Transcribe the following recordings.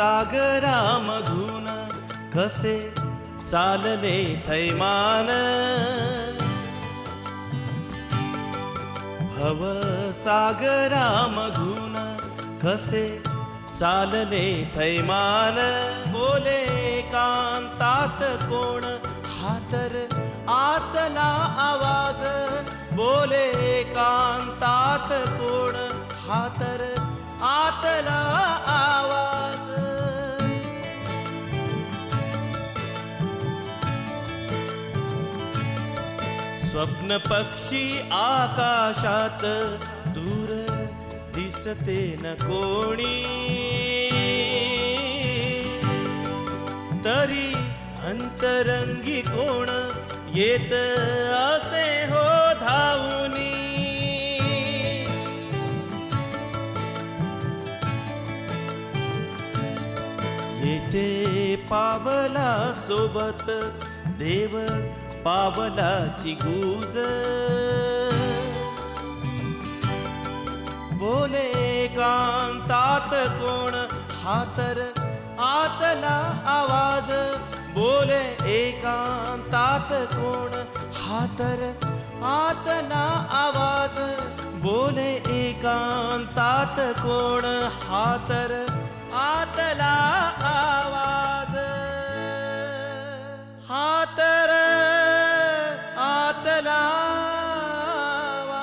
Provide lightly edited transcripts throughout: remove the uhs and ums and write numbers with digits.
सागरामधून कसे चालले थैमान, भव सागरामधून कसे चालले थैमान, बोले कांतात कोण हा तर आतला आवाज, बोले कांतात कोण हा तर आतला आवाज. स्वप्न पक्षी आकाशात दूर दिसते न कोणी, तरी अंतरंगी कोण येत असे हो धावूनी. येते पावला सोबत देव पावलाची गूज, बोले कांतात कोण हा तर आतला आवाज, बोले एकांतात कोण हा तर आतला आवाज, बोले एकांतात कोण हा तर आतला आवाज, हा तर आतला आवाज.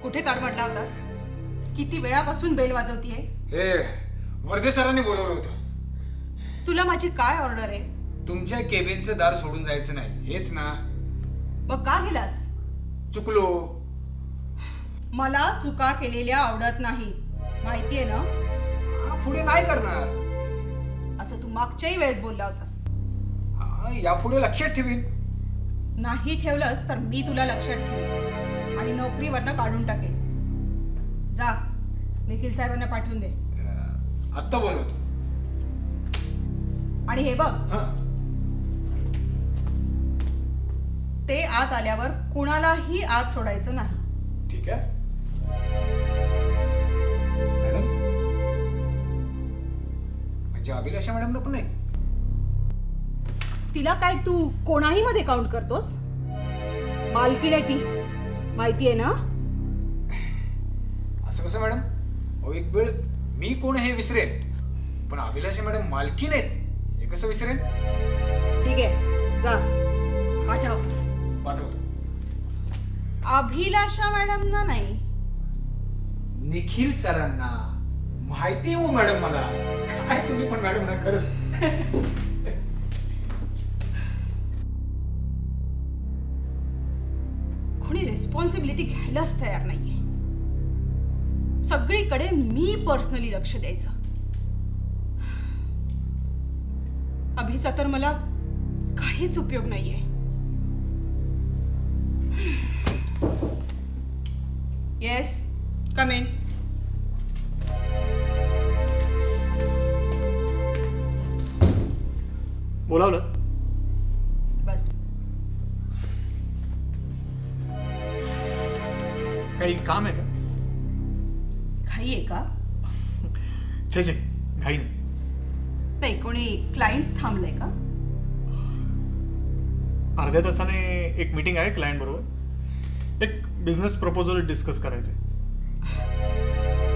कुठे तडमडला होतास? किती वेळापासून बेल वाजवतीये? हे वर्धे सरांनी बोलवलं होतं. तुला माझी काय ऑर्डर आहे? तुमच्या केबिनचं दार सोडून जायचं नाही, हेच ना? मग का गेलास? चुकलो. मला चुका केलेल्या आवडत नाही, माहितीये ना? पुढे नाही करणार. असं तू मागच्याही वेळेस बोलला होतास. यापुढे लक्षात ठेवीन. नाही ठेवलंस तर मी तुला लक्षात ठेवीन आणि नोकरीवरनं काढून टाकेन. जा, निखिल साहेबांना पाठवून दे. आत्ता बोलवतो. आणि हे बघ, हं. ते आत आल्यावर कुणालाही आत सोडायचं नाही. ठीक आहे मॅडम. म्हणजे अभिलाषा मॅडमला पण नाही? तिला काय तू कोणाही मध्ये काउंट करतोस? मालकीण आहे ती, माहितीये ना? असं कसं मॅडम? अहो एक वेळ मी कोण हे विसरेन, पण अभिलाषा मॅडम मालकीण आहेत हे कसं विसरेन? ठीक आहे, जा पाठव. पाठवतो. अभिलाषा मॅडमना नाही, निखिल सरांना माहिती हो मॅडम. मला काय तुम्ही पण मॅडम ना, खरंच. कोणी रिस्पॉन्सिबिलिटी घ्यायलाच तयार नाहीये. सगळीकडे मी पर्सनली लक्ष द्यायचं. अभिचा तर मला काहीच उपयोग नाहीये. Yes, come in. बोलावलं? बस. काही काम आहे का? घाई आहे का? छे छे, घाई नाही. नाही, कोणी क्लायंट थांबलंय का? अर्ध्या तासाने एक मीटिंग आहे क्लायंट बरोबर. एक बिझनेस प्रपोजल डिस्कस करायचं.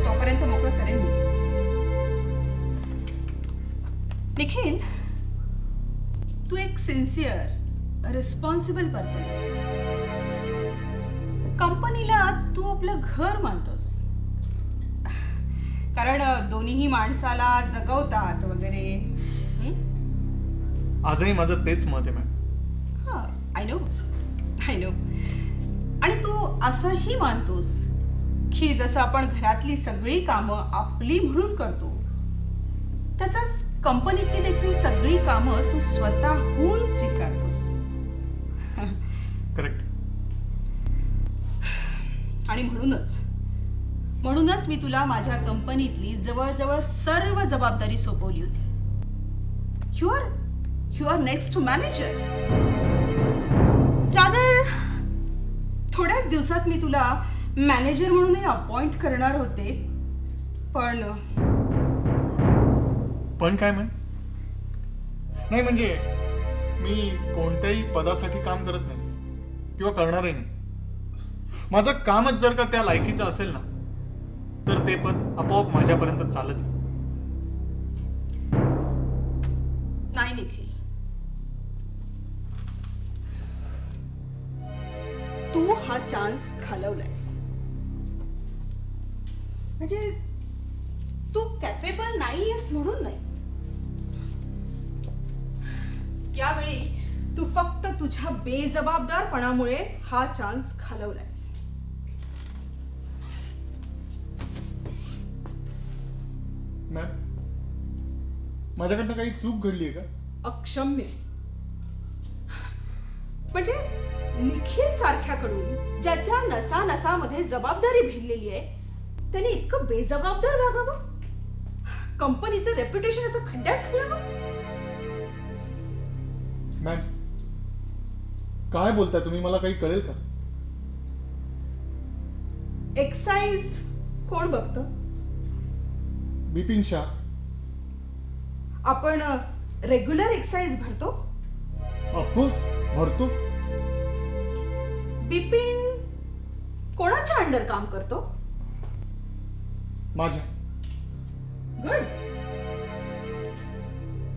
तोपर्यंत मोकळं करेन मी. निखिल, तू एक सिन्सिअर रिस्पॉन्सिबल पर्सन आहेस. कंपनीला तू आपलं घर मानतोस, कारण दोन्ही माणसाला जगवतात वगैरे. आजही माझं तेच मत आहे मॅम. I know. आणि तू असंही मानतोस की जसं आपण घरातली सगळी कामं आपली म्हणून करतो, तसंच कंपनीतली देखील सगळी कामं तू स्वतःहून स्वीकारतोस. करेक्ट. आणि म्हणूनच मी तुला माझ्या कंपनीतली जवळजवळ सर्व जबाबदारी सोपवली होती. You are next to manager. Rather थोड्याच दिवसात मी तुला मॅनेजर म्हणूनही अपॉइंट करणार होते, पण काय मॅम? नाही म्हणजे मी कोणत्याही पदासाठी काम करत नाही किंवा करणारही नाही. माझं कामच जर का त्या लायकीचं असेल ना, तर ते पद आपोआप माझ्यापर्यंत चालत येईल. नाही निखिल, तू हा चान्स घालवलायस. म्हणजे तू कॅपेबल नाहीयेस म्हणून नाही. यावेळी तू फक्त तुझ्या बेजबाबदारपणामुळे हा चान्स घालवलायस. मॅम, माझ्याकडनं काही चूक घडली आहे का? अक्षम्य. म्हणजे निखिल सारख्याकडून ज्याच्या नसानसामध्ये जबाबदारी भिनलेली आहे, त्याने इतकं बेजबाबदार वागावं, कंपनीचं रेप्युटेशन असं खड्ड्यात घालावं. मॅम, काय बोलताय तुम्ही? मला काही कळेल का? एक्साइज कोण बघतं? बिपिन शाह. आपण रेग्युलर एक्साइज भरतो. ऑफकोर्स भरतो. बिपिन कोणाच्या अंडर काम करतो? माझ्या. गुड.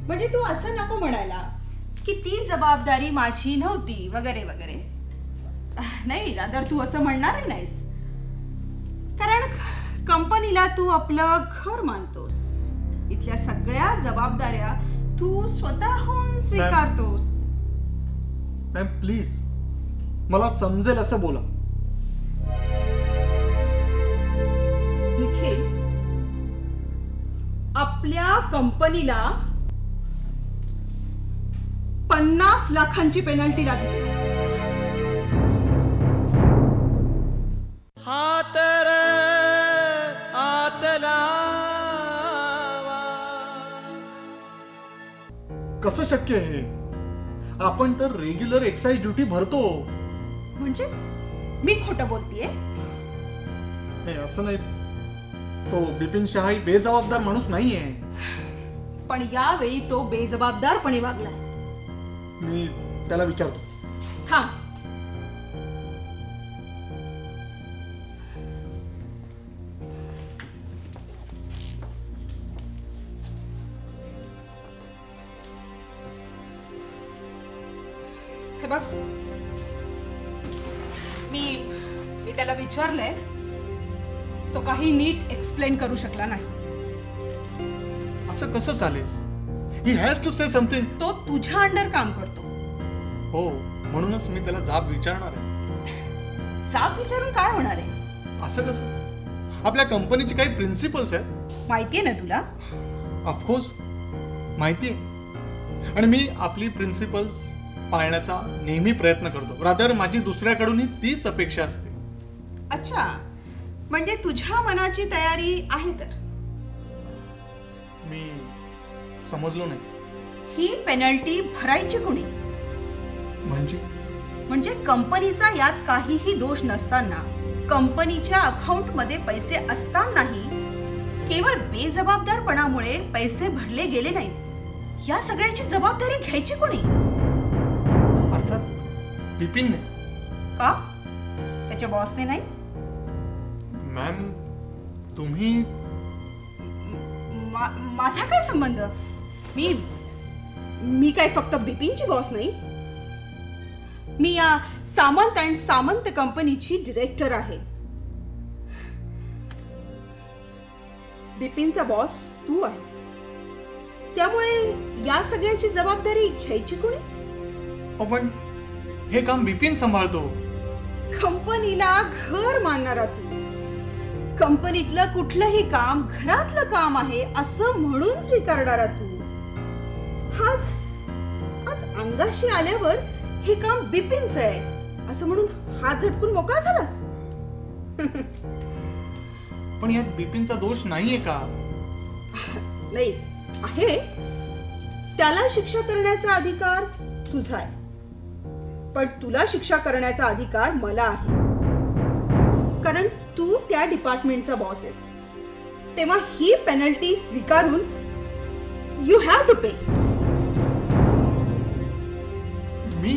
म्हणजे तू असं नको म्हणायला की ती जबाबदारी माझी नव्हती वगैरे वगैरे. नाही, रादर तू असं म्हणणारही नाहीस, कारण कंपनीला तू आपलं घर मानतोस. इथल्या सगळ्या जबाबदाऱ्या तू स्वतःहून स्वीकारतोस. मॅम प्लीज, मला समजेल असं बोला. निखिल, आपल्या कंपनीला 50 लाखांची पेनल्टी लागली. हात रे आतला कसं शक्य आहे? आपण तर रेग्युलर एक्साइज ड्युटी भरतो. म्हणजे मी खोटं बोलतेय? नाही, असं नाही. तो बिपिन शहा ही बेजबाबदार माणूस नाहीये. पण यावेळी तो बेजबाबदारपणे वागला. मी त्याला विचारतो. थांब. हे बघ, मी त्याला विचारलंय, तो काही नीट एक्सप्लेन करू शकला नाही. असं कसं चालेल? He has to say something. तो तुझ्या अंडर काम करतो. हो, म्हणूनच मी त्याला जाब विचारणार आहे. जाब विचारून काय होणार आहे? असं कसं? आपल्या कंपनीची काही प्रिन्सिपल्स आहेत. माहितीये ना तुला? ऑफकोर्स माहिती आहे. आणि मी आपली प्रिन्सिपल्स पाळण्याचा नेहमी प्रयत्न करतो. रादर माझी दुसऱ्याकडूनही तीच अपेक्षा असते. अच्छा, म्हणजे तुझ्या मनाची तयारी आहे तर? मी समजलो नाही. ही पेनल्टी भरायची कोणी? म्हणजे कंपनीचा यात काहीही दोष नसताना, कंपनीच्या अकाउंटमध्ये पैसे असतानाही केवळ बेजबाबदारपणामुळे पैसे भरले गेले नाहीत, या सगळ्याची जबाबदारी घ्यायची कोणी? अर्थात बिपिनने. का? त्याच्या बॉसने नाही? मॅम, तुम्ही माझा काय संबंध? मी काय फक्त बिपिनची बॉस नाही. मी या सामंत अँड सामंत कंपनीची डिरेक्टर आहे. बिपिनचा बॉस तू आहेस, त्यामुळे या सगळ्याची जबाबदारी घ्यायची कोणी? पण हे काम बिपिन सांभाळतो. कंपनीला घर मानणारा तू, कंपनीतलं कुठलंही काम घरातलं काम आहे असं म्हणून स्वीकारणारा तू, आज आज अंगाशी आल्यावर हे काम बिपिनचं आहे असं म्हणून हात झटकून मोकळा झालास. पण यात बिपिनचा दोष नाहीये का? नाही आहे, त्याला शिक्षा करण्याचा अधिकार तुझा आहे, पण तुला शिक्षा करण्याचा अधिकार मला आहे, कारण तू त्या डिपार्टमेंटचा बॉस आहेस. तेव्हा ही पेनल्टी स्वीकारून यू हॅव टू पे. मी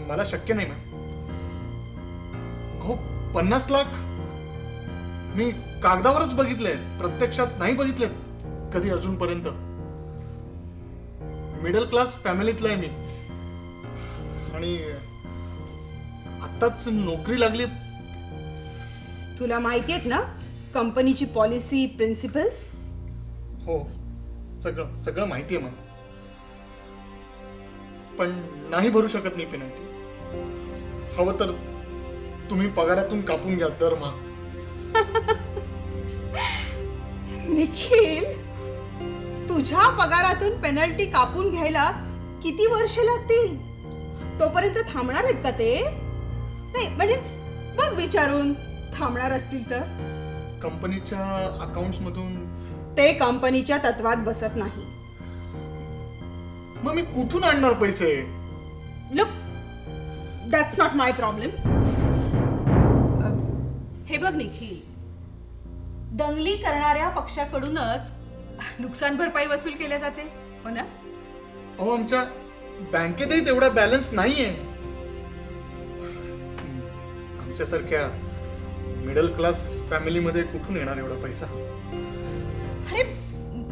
मला शक्य नाही मॅम. हो, 50 लाख मी कागदावरच बघितले, प्रत्यक्षात नाही बघितलेत कधी अजूनपर्यंत. मिडल क्लास फॅमिलीतला आहे मी आणि आत्ताच नोकरी लागली. तुला माहिती आहेत ना कंपनीची पॉलिसी प्रिन्सिपल्स? हो, सगळं सगळं माहिती आहे मला, पण नाही भरू शकत मी पेनल्टी. हवं तर तुम्ही पगारातून कापून घ्या दरमहा. निखिल, तुझ्या पगारातून पेनल्टी कापून घ्यायला किती वर्ष लागतील? तोपर्यंत थांबणार आहेत का ते? नाही म्हणजे बघ विचारून, थांबणार असतील तर कंपनीच्या अकाउंट्स मधून. ते कंपनीच्या तत्वात बसत नाही. मग मी कुठून आणणार पैसे? Look, that's not my problem. हे बघ निखिल, दंगली करणाऱ्या पक्षाकडूनच नुकसान भरपाई वसूल केल्या जाते, हो ना? अहो, आमच्या बँकेतही तेवढा बॅलन्स नाहीये. आमच्यासारख्या मिडल क्लास फॅमिलीमध्ये कुठून येणार एवढा पैसा? अरे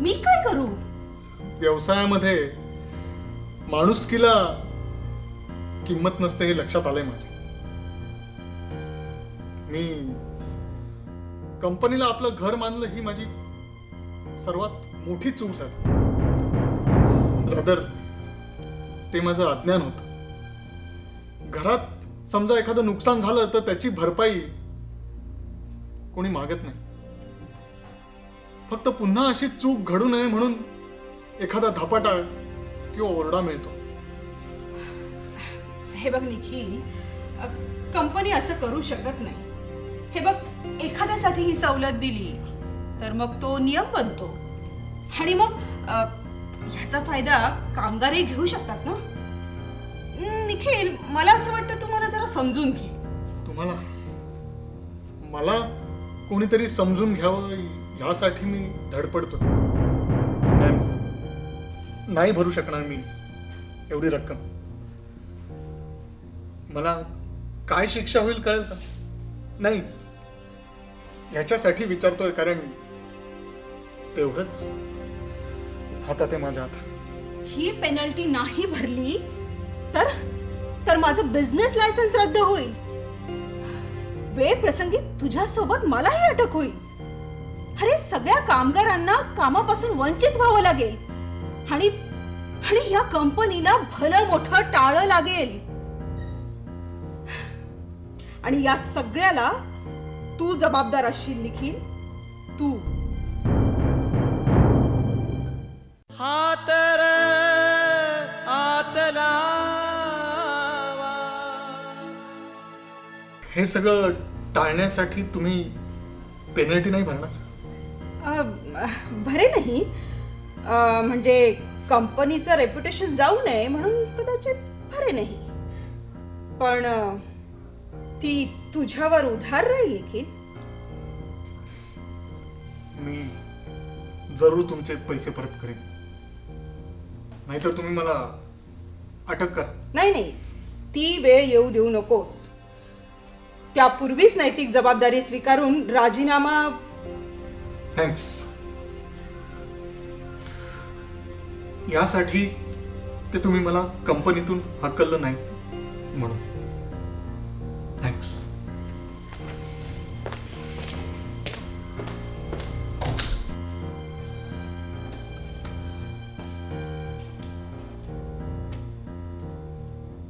मी काय करू? व्यवसायामध्ये माणुसकीला किंमत नसते हे लक्षात आलंय माझ्या. मी कंपनीला आपलं घर मानलं ही माझी सर्वात मोठी चूक झाली. ब्रदर, ते माझं अज्ञान होतं. घरात समजा एखादं नुकसान झालं तर त्याची भरपाई कोणी मागत नाही. फक्त पुन्हा अशी चूक घडू नये म्हणून एखादा धपाटा किंवा ओरडा मिळतो. हे बघ निखिल, कंपनी असं करू शकत नाही. हे बघ, एखाद्यासाठी ही सवलत दिली तर मग तो नियम बनतो आणि मग ह्याचा फायदा कामगारही घेऊ शकतात ना. निखिल, मला असं वाटतं तुम्हाला जरा समजून घे. तुम्हाला मला कोणीतरी समजून घ्यावं यासाठी मी धडपडतो. नाही भरू शकणार मी एवढी रक्कम. मला काय शिक्षा होईल कळेल का? नाही, याच्यासाठी विचारतोय कारण तेवढंच हातात आहे माझ्या हातात. ही पेनल्टी नाही भरली तर तर माझं बिझनेस लायसन्स रद्द होईल. वेळ प्रसंगी तुझ्यासोबत मलाही अटक होईल. अरे सगळ्या कामगारांना कामापासून वंचित व्हावं लागेल आणि आणि या कंपनीला भलं मोठं टाळं लागेल. आणि या सगळ्याला तू जबाबदार असशील निखिल, तू. हात रे आतला हे सगळं टाळण्यासाठी तुम्ही पेनल्टी नाही भरणार? भरे नाही, म्हणजे कंपनीचं रेप्युटेशन जाऊ नये म्हणून कदाचित भरे नाही, पण ती तुझ्यावर उधार राहील निखिल. मी जरूर तुमचे पैसे परत करेन, नाहीतर तुम्ही मला अटक करा. नाही नाही, ती वेळ येऊ देऊ नकोस. त्यापूर्वीच नैतिक जबाबदारी स्वीकारून राजीनामा. थँक्स. यासाठी की तुम्ही मला कंपनीतून हकललं नाही म्हणून. थँक्स.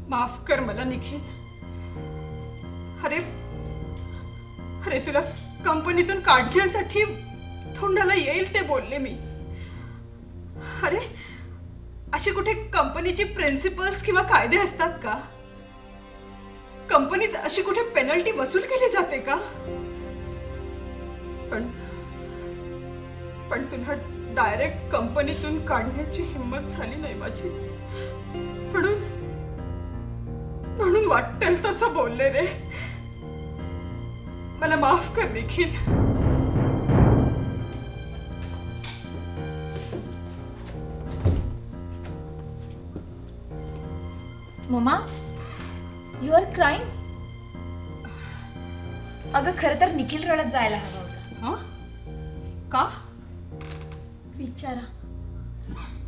माफ कर मला निखिल. अरे अरे तुला कंपनीतून काढण्यासाठी तोंडाला येईल ते बोलले मी. अरे अशी कुठे कंपनीची प्रिन्सिपल्स किंवा कायदे असतात का? कंपनीत अशी कुठे पेनल्टी वसूल केली जाते का? पण तुला डायरेक्ट कंपनीतून काढण्याची हिंमत झाली नाही माझी. म्हणून वाटेल तसं बोलले रे. मला माफ कर निखिल. मम्मा, यू आर क्राईंग? अगं खरं तर निखिल रडत जायला हवा होता. हा? का? बिचारा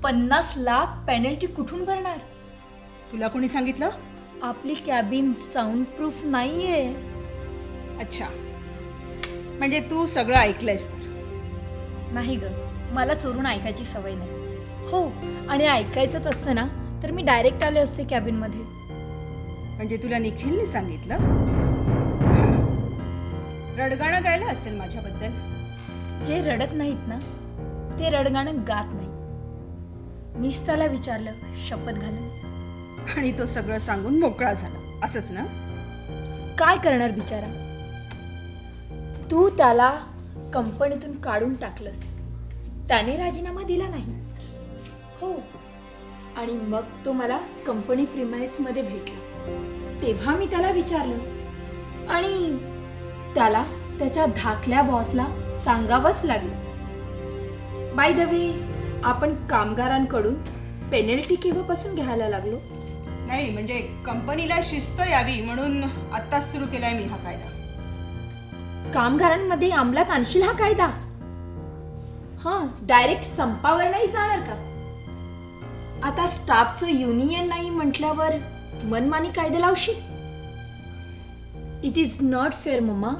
50 लाख पेनल्टी कुठून भरणार? तुला कोणी सांगितलं? आपली कॅबिन साऊंड प्रूफ नाहीये. अच्छा, म्हणजे तू सगळं ऐकलंयस तर? नाही ग, मला चोरून ऐकायची सवय नाही. हो, आणि ऐकायचंच असतं ना तर मी डायरेक्ट आले असते कॅबिन मध्ये. म्हणजे तुला निखिलने सांगितलं? रडगाणं गायलं असेल माझ्याबद्दल. जे रडत नाहीत ना ते रडगाणं गात नाही. मीच त्याला विचारलं शपथ घालून. आणि तो सगळं सांगून मोकळा झाला असंच ना? काय करणार बिचारा. तू त्याला कंपनीतून काढून टाकलंस, त्याने राजीनामा दिला नाही. हो, आणि मग तो मला कंपनी प्रिमाइस मध्ये भेटला. तेव्हा मी त्याला विचारलं आणि त्याला त्याच्या धाकल्या बॉसला सांगावंच लागलं. बाय द वे, आपण कामगारांकडून पेनल्टी केव्हापासून घ्यायला लागलो? नाही, म्हणजे कंपनीला शिस्त यावी म्हणून आत्ताच सुरू केलाय मी हा कायदा. कामगारांमध्ये अंमलात आणशील हा कायदा? हा, डायरेक्ट संपावर नाही जाणार का? आता स्टाफचं युनियन नाही म्हटल्यावर मनमानी कायदे लावशील? It is not fair mamma.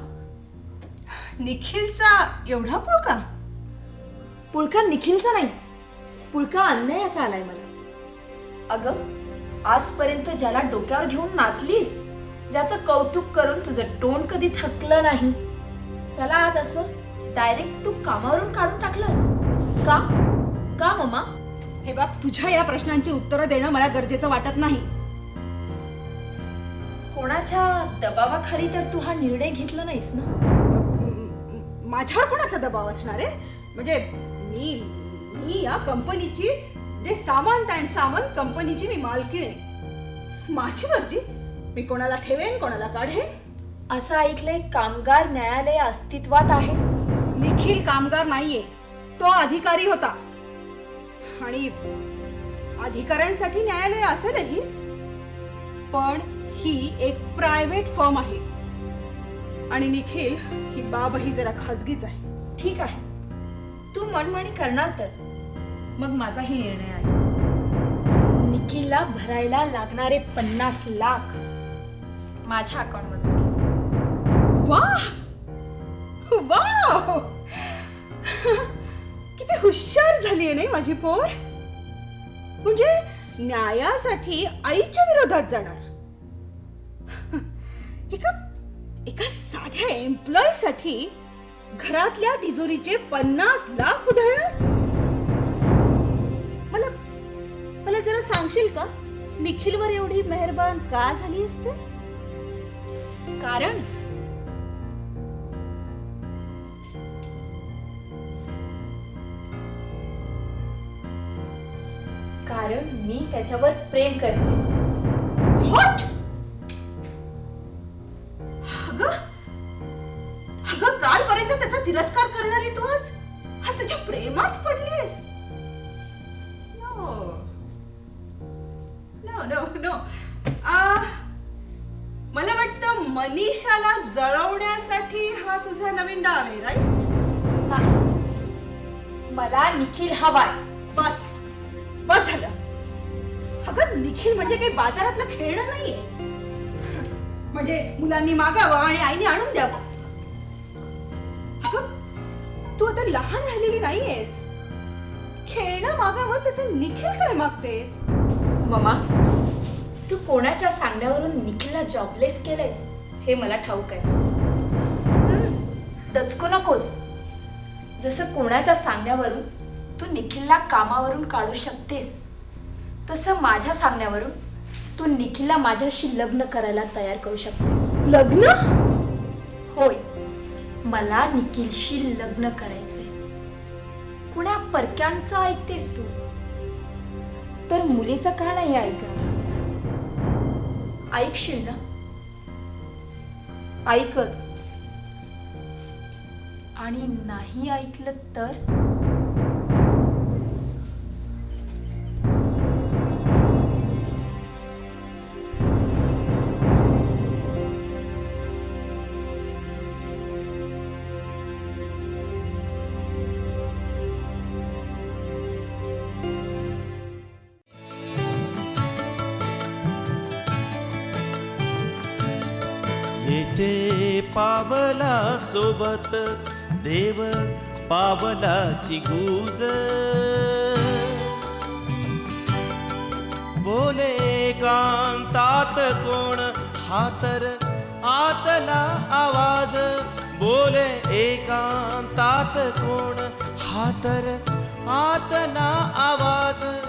निखिलचा एवढा पुळका? पुळका निखिलचा नाही, पुळका अन्यायाचा आलाय मला. अगं, आजपर्यंत ज्याला डोक्यावर घेऊन नाचलीस, ज्याचं कौतुक करून तुझं तोंड कधी थकलं नाही, त्याला आज असं डायरेक्ट तू कामावरून काढून टाकलंस का? का मम्मा? हे बघ, तुझ्या या प्रश्नांची उत्तरं देणं मला गरजेचं वाटत नाही. कोणाच्या दबावाखाली तर तू हा निर्णय घेतला नाहीस ना? माझ्यावर कोणाचा दबाव असणार आहे? म्हणजे मी या कंपनीची जे सामंत अँड सामंत कंपनीची मी मालकीण आहे. माझी मर्जी, मी कोणाला ठेवेन कोणाला काढेन. असं ऐकलंय कामगार न्यायालय अस्तित्वात आहे. निखिल कामगार नाहीये, तो अधिकारी होता. आणि अधिकाऱ्यांसाठी न्यायालय असेलही, पण ही एक प्रायव्हेट फर्म आहे आणि निखिल ही बाबही जरा खाजगीच आहे. ठीक आहे, तू मनमानी करणार तर मग माझाही निर्णय आहे. निखिलला भरायला लागणारे 50 लाख माझ्या अकाउंटमधून घे. वाह वाह, किती हुशार झाली आहे नाही माझी पोर. म्हणजे न्यायासाठी आईच्या विरोधात जाणार. एका साध्या एम्प्लॉई साठी घरातल्या तिजोरीचे 50 लाख उधळणार. मला जरा सांगशील का, निखिलवर एवढी मेहरबान का झाली असते? कारण मी त्याच्यावर प्रेम करते. व्हॉट? अगं कालपर्यंत त्याचा तिरस्कार करणारी तू आज त्याच्या प्रेमात पडलीस? No no no no. मला वाटतं मनीषाला जळवण्यासाठी हा तुझा नवीन डाव आहे, राईट? नाही, मला निखिल हवाय. बस बस झालं. अगं निखिल म्हणजे काही बाजारातलं खेळणं नाहीये. म्हणजे मुलांनी मागावं आणि आईने आणून द्यावं. अगं तू आता लहान राहिलेली नाहीयेस. खेळणं मागावं तसं निखिल काय मागतेस? मम्मा, तू कोणाच्या सांगण्यावरून निखिलला जॉबलेस केलंयस हे मला ठाऊक आहे. दचकू नकोस. जसं कोणाच्या सांगण्यावरून तू निखिलला कामावरून काढू शकतेस, तसं माझ्या सांगण्यावरून तू निखिलला माझ्याशी लग्न करायला तयार करू शकतेस. लग्न? होय, मला निखिलशी लग्न करायचंय. कुण्या परक्यांचं ऐकतेस तू, तर मुलीचं का नाही ऐकणार? ऐकशील ना? ऐकच. आणि नाही ऐकलं तर? येते पावला सोबत देव पावलाची गूज, बोले कांतात कोण हा तर आतला आवाज, बोले एकांतात कोण हा तर आतला आवाज.